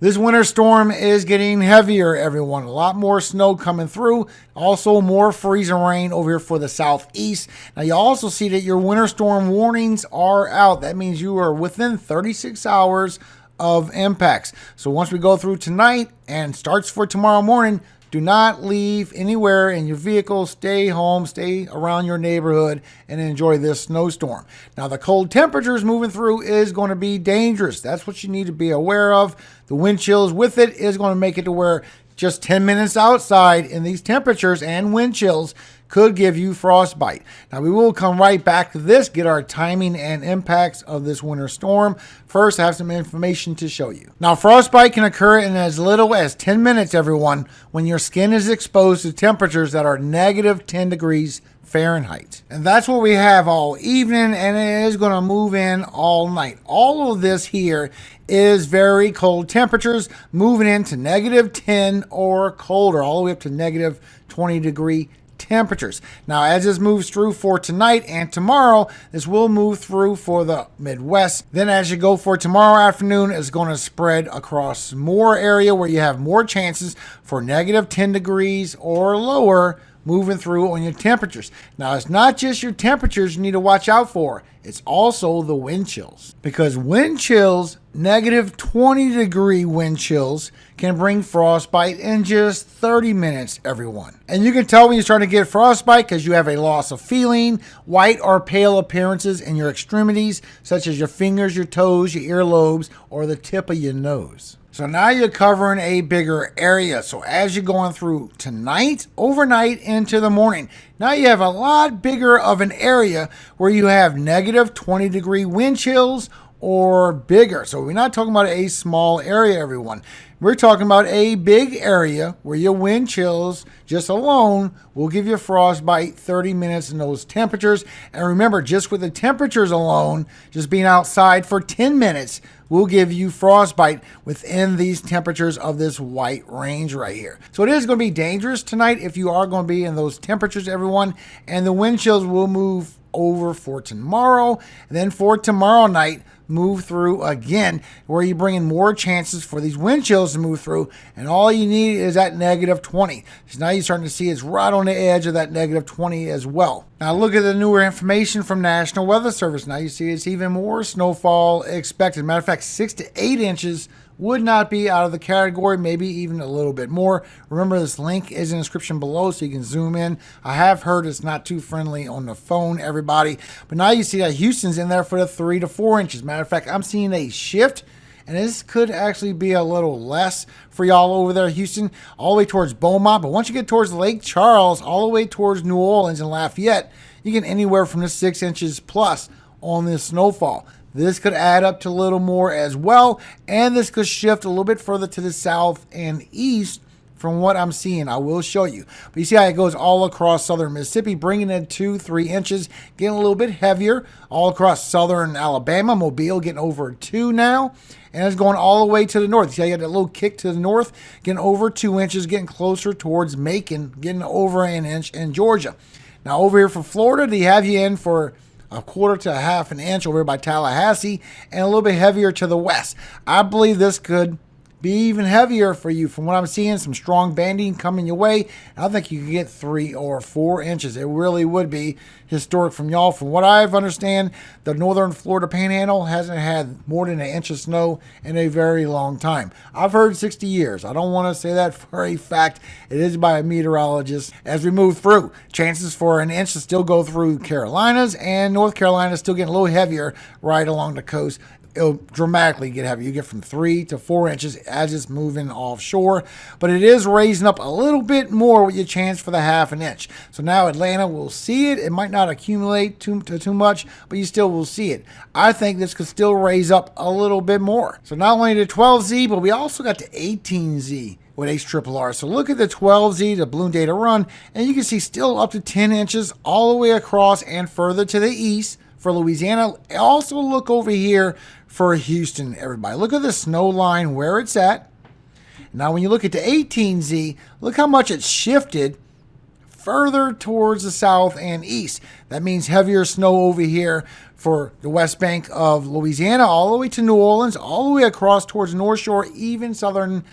This winter storm is getting heavier, everyone. A lot more snow coming through. Also, more freezing rain over here for the southeast. Now, you also see that your winter storm warnings are out. That means you are within 36 hours of impacts. So once we go through tonight and starts for tomorrow morning, do not leave anywhere in your vehicle. Stay home, stay around your neighborhood, and enjoy this snowstorm. Now, the cold temperatures moving through is going to be dangerous. That's what you need to be aware of. The wind chills with it is going to make it to where just 10 minutes outside in these temperatures and wind chills could give you frostbite. Now, we will come right back to this, get our timing and impacts of this winter storm. First, I have some information to show you. Now, frostbite can occur in as little as 10 minutes, everyone, when your skin is exposed to temperatures that are negative 10 degrees Fahrenheit. And that's what we have all evening, and it is going to move in all night. All of this here is very cold temperatures moving into negative 10 or colder, all the way up to negative 20 degree temperatures. Now, as this moves through for tonight and tomorrow, this will move through for the Midwest. Then as you go for tomorrow afternoon, it's going to spread across more area where you have more chances for negative 10 degrees or lower moving through on your temperatures. Now, it's not just your temperatures you need to watch out for. It's also the wind chills. Because wind chills, negative 20 degree wind chills, can bring frostbite in just 30 minutes, everyone. And you can tell when you're starting to get frostbite because you have a loss of feeling, white or pale appearances in your extremities, such as your fingers, your toes, your earlobes, or the tip of your nose. So now you're covering a bigger area. So as you're going through tonight, overnight, into the morning, now you have a lot bigger of an area where you have negative 20 degree wind chills or bigger. So we're not talking about a small area, everyone. We're talking about a big area where your wind chills just alone will give you frostbite 30 minutes in those temperatures. And remember, just with the temperatures alone, just being outside for 10 minutes will give you frostbite within these temperatures of this white range right here. So it is going to be dangerous tonight if you are going to be in those temperatures, everyone. And the wind chills will move over for tomorrow. And then for tomorrow night, move through again, where you bring in more chances for these wind chills to move through, and all you need is that negative 20. So now you're starting to see it's right on the edge of that negative 20 as well. Now look at the newer information from National Weather Service. Now you see it's even more snowfall expected. Matter of fact, 6 to 8 inches would not be out of the category, maybe even a little bit more. Remember, this link is in the description below so you can zoom in. I have heard it's not too friendly on the phone, everybody. But now you see that Houston's in there for the 3 to 4 inches. Matter of fact, I'm seeing a shift, and this could actually be a little less for y'all over there, Houston, all the way towards Beaumont. But once you get towards Lake Charles, all the way towards New Orleans and Lafayette, you get anywhere from the 6 inches plus on this snowfall. This could add up to a little more as well, and this could shift a little bit further to the south and east from what I'm seeing. I will show you. But you see how it goes all across southern Mississippi, bringing in 2-3 inches, getting a little bit heavier all across southern Alabama, Mobile getting over 2 now, and it's going all the way to the north. See how you got that little kick to the north, getting over 2 inches, getting closer towards Macon, getting over an inch in Georgia. Now over here for Florida, they have you in for a quarter to a half an inch over by Tallahassee, and a little bit heavier to the west. I believe this could be even heavier for you. From what I'm seeing, some strong banding coming your way. I think you could get 3 or 4 inches. It really would be historic from y'all. From what I've understand, the northern Florida panhandle hasn't had more than 1 inch of snow in a very long time. I've heard 60 years. I don't want to say that for a fact. It is by a meteorologist. As we move through, chances for 1 inch to still go through Carolinas, and North Carolina still getting a little heavier right along the coast. It'll dramatically get heavy. You get from 3 to 4 inches as it's moving offshore, but it is raising up a little bit more with your chance for the 1/2 inch. So now Atlanta will see it. It might not accumulate too much, but you still will see it. I think this could still raise up a little bit more. So not only the 12Z, but we also got the 18Z with HRRR. So look at the 12Z, the balloon data run, and you can see still up to 10 inches all the way across and further to the east for Louisiana. Also look over here for Houston, everybody. Look at the snow line where it's at. Now when you look at the 18Z, look how much it's shifted further towards the south and east. That means heavier snow over here for the west bank of Louisiana, all the way to New Orleans, all the way across towards the North Shore, even southern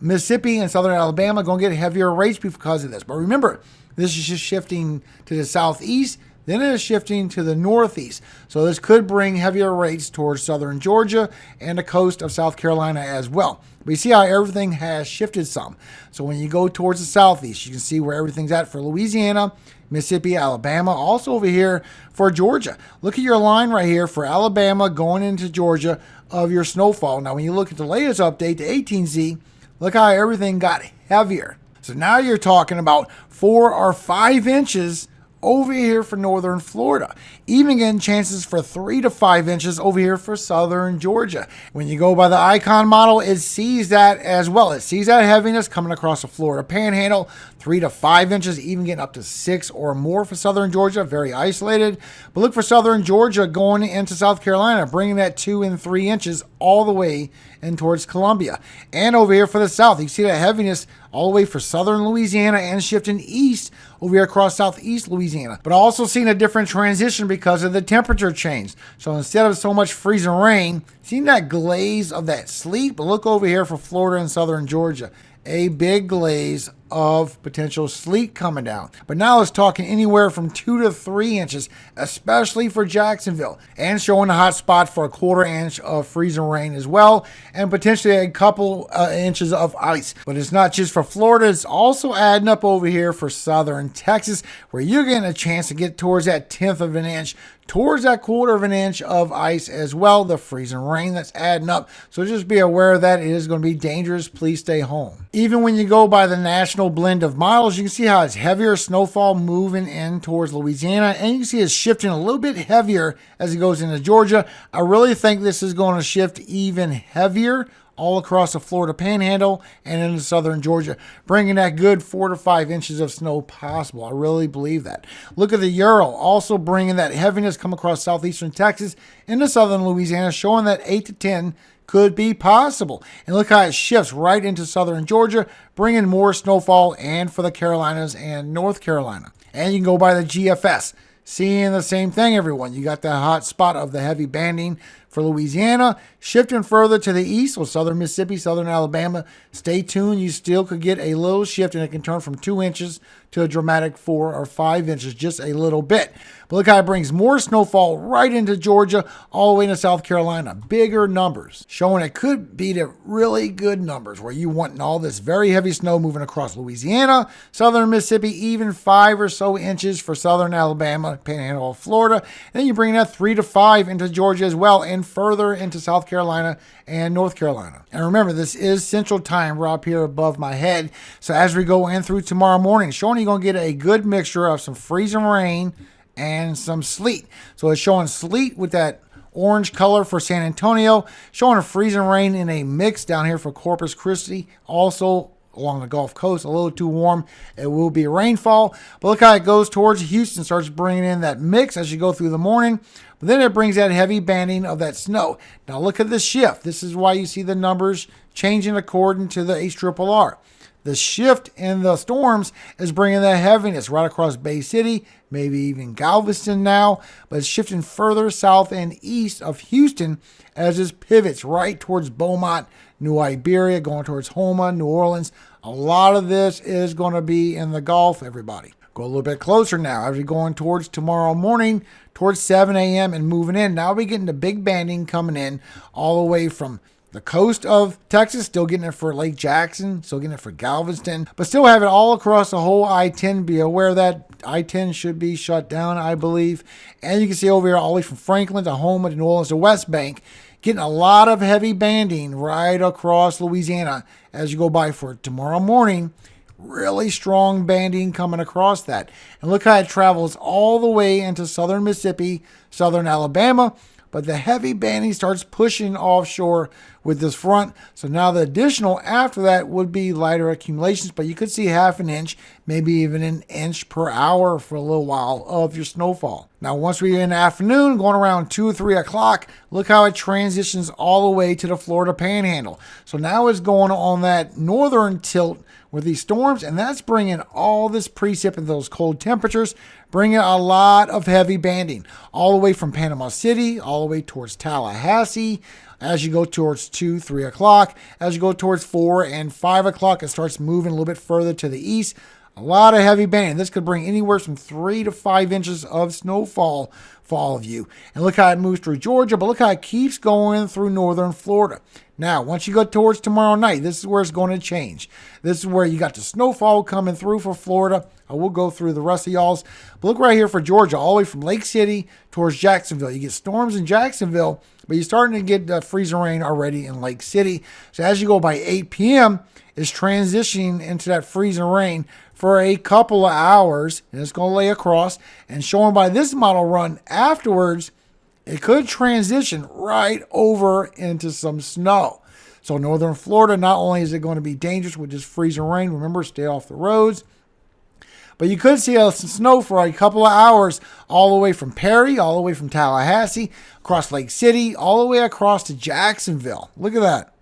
Mississippi and southern Alabama going to get heavier rates because of this. But remember, this is just shifting to the southeast, then it is shifting to the northeast. So this could bring heavier rates towards southern Georgia and the coast of South Carolina as well. But you see how everything has shifted some. So when you go towards the southeast, you can see where everything's at for Louisiana, Mississippi, Alabama, also over here for Georgia. Look at your line right here for Alabama going into Georgia of your snowfall. Now when you look at the latest update, the 18Z, look how everything got heavier. So now you're talking about 4 or 5 inches over here for northern Florida. Even getting chances for 3 to 5 inches over here for southern Georgia. When you go by the icon model, it sees that as well. It sees that heaviness coming across the Florida panhandle, 3 to 5 inches, even getting up to 6 or more for southern Georgia, very isolated. But look for southern Georgia going into South Carolina, bringing that 2 and 3 inches all the way in towards Columbia. And over here for the south, you see that heaviness all the way for southern Louisiana and shifting east over here across southeast Louisiana. But also seeing a different transition because of the temperature change. So instead of so much freezing rain, seeing that glaze of that sleet, but look over here for Florida and southern Georgia. A big glaze of potential sleet coming down. But now it's talking anywhere from 2 to 3 inches, especially for Jacksonville, and showing a hot spot for a 1/4 inch of freezing rain as well, and potentially a couple inches of ice. But it's not just for Florida, it's also adding up over here for southern Texas, where you're getting a chance to get towards that 1/10 of an inch, towards that 1/4 of an inch of ice as well, the freezing rain that's adding up. So just be aware of that. It is going to be dangerous. Please stay home. Even when you go by the national blend of models, you can see how it's heavier snowfall moving in towards Louisiana, and you can see it's shifting a little bit heavier as it goes into Georgia. I really think this is going to shift even heavier all across the Florida panhandle and into southern Georgia, bringing that good 4 to 5 inches of snow possible. I really believe that. Look at the Euro, also bringing that heaviness come across southeastern Texas into southern Louisiana, showing that 8 to 10 could be possible. And look how it shifts right into southern Georgia, bringing more snowfall and for the Carolinas and North Carolina. And you can go by the GFS. Seeing the same thing, everyone. You got the hot spot of the heavy banding for Louisiana, shifting further to the east, so southern Mississippi, southern Alabama. Stay tuned. You still could get a little shift, and it can turn from 2 inches to a dramatic 4 or 5 inches, just a little bit. But look how it brings more snowfall right into Georgia, all the way into South Carolina. Bigger numbers, showing it could be the really good numbers where you want all this very heavy snow moving across Louisiana, southern Mississippi, even 5 or so inches for southern Alabama, panhandle of Florida. And then you bring that 3 to 5 into Georgia as well, and further into South Carolina and North Carolina. And remember, this is Central Time right up here above my head. So as we go in through tomorrow morning, showing you're going to get a good mixture of some freezing rain and some sleet. So it's showing sleet with that orange color for San Antonio, showing a freezing rain in a mix down here for Corpus Christi. Also along the Gulf Coast, a little too warm. It will be rainfall. But look how it goes towards Houston, starts bringing in that mix as you go through the morning. But then it brings that heavy banding of that snow. Now look at the shift. This is why you see the numbers changing according to the HRRR. The shift in the storms is bringing that heaviness right across Bay City, maybe even Galveston now, but it's shifting further south and east of Houston as it pivots right towards Beaumont, New Iberia, going towards Houma, New Orleans. A lot of this is going to be in the Gulf, everybody. Go a little bit closer now as we're going towards tomorrow morning, towards 7 a.m. and moving in. Now we're getting the big banding coming in all the way from the coast of Texas, still getting it for Lake Jackson, still getting it for Galveston, but still have it all across the whole I-10. Be aware that I-10 should be shut down, I believe. And you can see over here all the way from Franklin to Houma to New Orleans to West Bank, getting a lot of heavy banding right across Louisiana as you go by for tomorrow morning. Really strong banding coming across that. And look how it travels all the way into southern Mississippi, southern Alabama. But the heavy banding starts pushing offshore with this front. So now the additional after that would be lighter accumulations, but you could see half an inch, maybe even an inch per hour for a little while of your snowfall. Now, once we're in the afternoon, going around 2 or 3 o'clock, look how it transitions all the way to the Florida Panhandle. So now it's going on that northern tilt with these storms, and that's bringing all this precip and those cold temperatures, bringing a lot of heavy banding all the way from Panama City, all the way towards Tallahassee. As you go towards 2, 3 o'clock, as you go towards 4 and 5 o'clock, it starts moving a little bit further to the east. A lot of heavy banding. This could bring anywhere from 3 to 5 inches of snowfall for all of you. And look how it moves through Georgia, but look how it keeps going through northern Florida. Now, once you go towards tomorrow night, this is where it's going to change. This is where you got the snowfall coming through for Florida. I will go through the rest of y'all's. But look right here for Georgia, all the way from Lake City towards Jacksonville. You get storms in Jacksonville, but you're starting to get freezing rain already in Lake City. So as you go by 8 p.m., it's transitioning into that freezing rain for a couple of hours, and it's going to lay across. And showing by this model run afterwards, it could transition right over into some snow. So northern Florida, not only is it going to be dangerous with this freezing rain, remember, stay off the roads, but you could see some snow for a couple of hours all the way from Perry, all the way from Tallahassee, across Lake City, all the way across to Jacksonville. Look at that.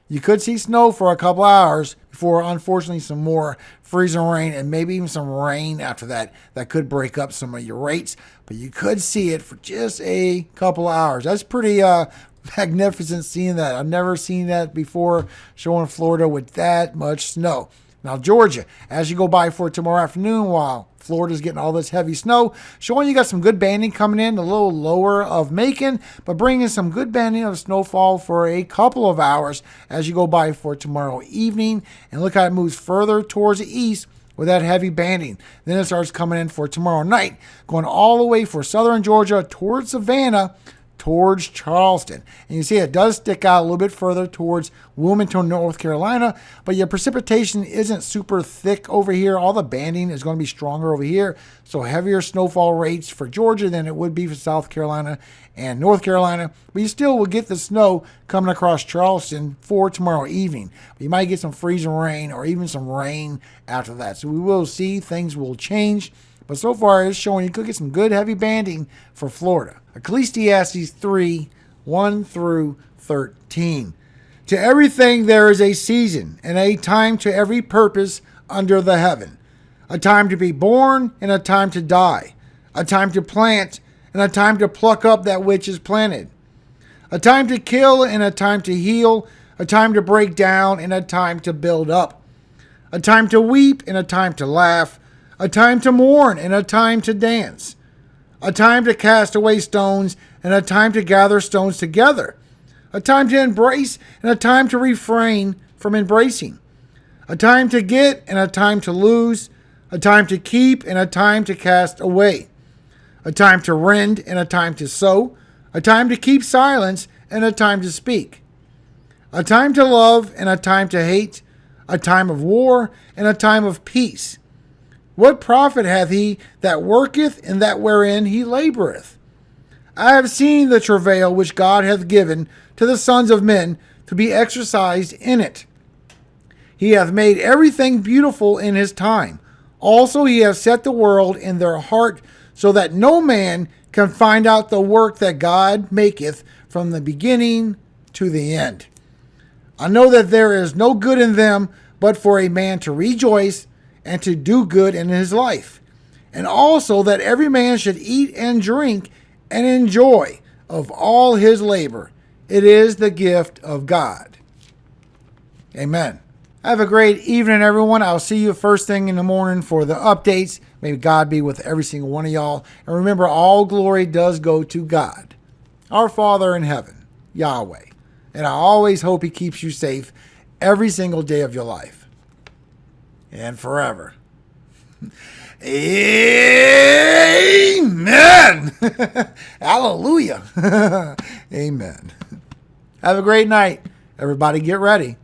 You could see snow for a couple hours before, unfortunately, some more freezing rain and maybe even some rain after that. That could break up some of your rates, but you could see it for just a couple of hours. That's pretty magnificent seeing that. I've never seen that before, showing Florida with that much snow. Now, Georgia, as you go by for tomorrow afternoon, while Florida's getting all this heavy snow, showing you got some good banding coming in, a little lower of Macon, but bringing some good banding of snowfall for a couple of hours as you go by for tomorrow evening. And look how it moves further towards the east with that heavy banding. Then it starts coming in for tomorrow night, going all the way for southern Georgia towards Savannah, towards Charleston. And you see it does stick out a little bit further towards Wilmington, North Carolina, but your precipitation isn't super thick over here. All the banding is going to be stronger over here, so heavier snowfall rates for Georgia than it would be for South Carolina and North Carolina, but you still will get the snow coming across Charleston for tomorrow evening. But you might get some freezing rain or even some rain after that, so we will see things will change. But so far, it's showing you could get some good heavy banding for Florida. Ecclesiastes 3, 1 through 13. To everything there is a season, and a time to every purpose under the heaven. A time to be born, and a time to die. A time to plant, and a time to pluck up that which is planted. A time to kill, and a time to heal. A time to break down, and a time to build up. A time to weep, and a time to laugh. A time to mourn, and a time to dance. A time to cast away stones, and a time to gather stones together. A time to embrace, and a time to refrain from embracing. A time to get, and a time to lose. A time to keep, and a time to cast away. A time to rend, and a time to sow. A time to keep silence, and a time to speak. A time to love, and a time to hate. A time of war, and a time of peace. What profit hath he that worketh in that wherein he laboureth? I have seen the travail which God hath given to the sons of men to be exercised in it. He hath made everything beautiful in his time. Also he hath set the world in their heart, so that no man can find out the work that God maketh from the beginning to the end. I know that there is no good in them, but for a man to rejoice and to do good in his life. And also that every man should eat and drink and enjoy of all his labor. It is the gift of God. Amen. Have a great evening, everyone. I'll see you first thing in the morning for the updates. May God be with every single one of y'all. And remember, all glory does go to God, our Father in heaven, Yahweh. And I always hope he keeps you safe every single day of your life. And forever. Amen. Hallelujah. Amen. Have a great night. Everybody get ready.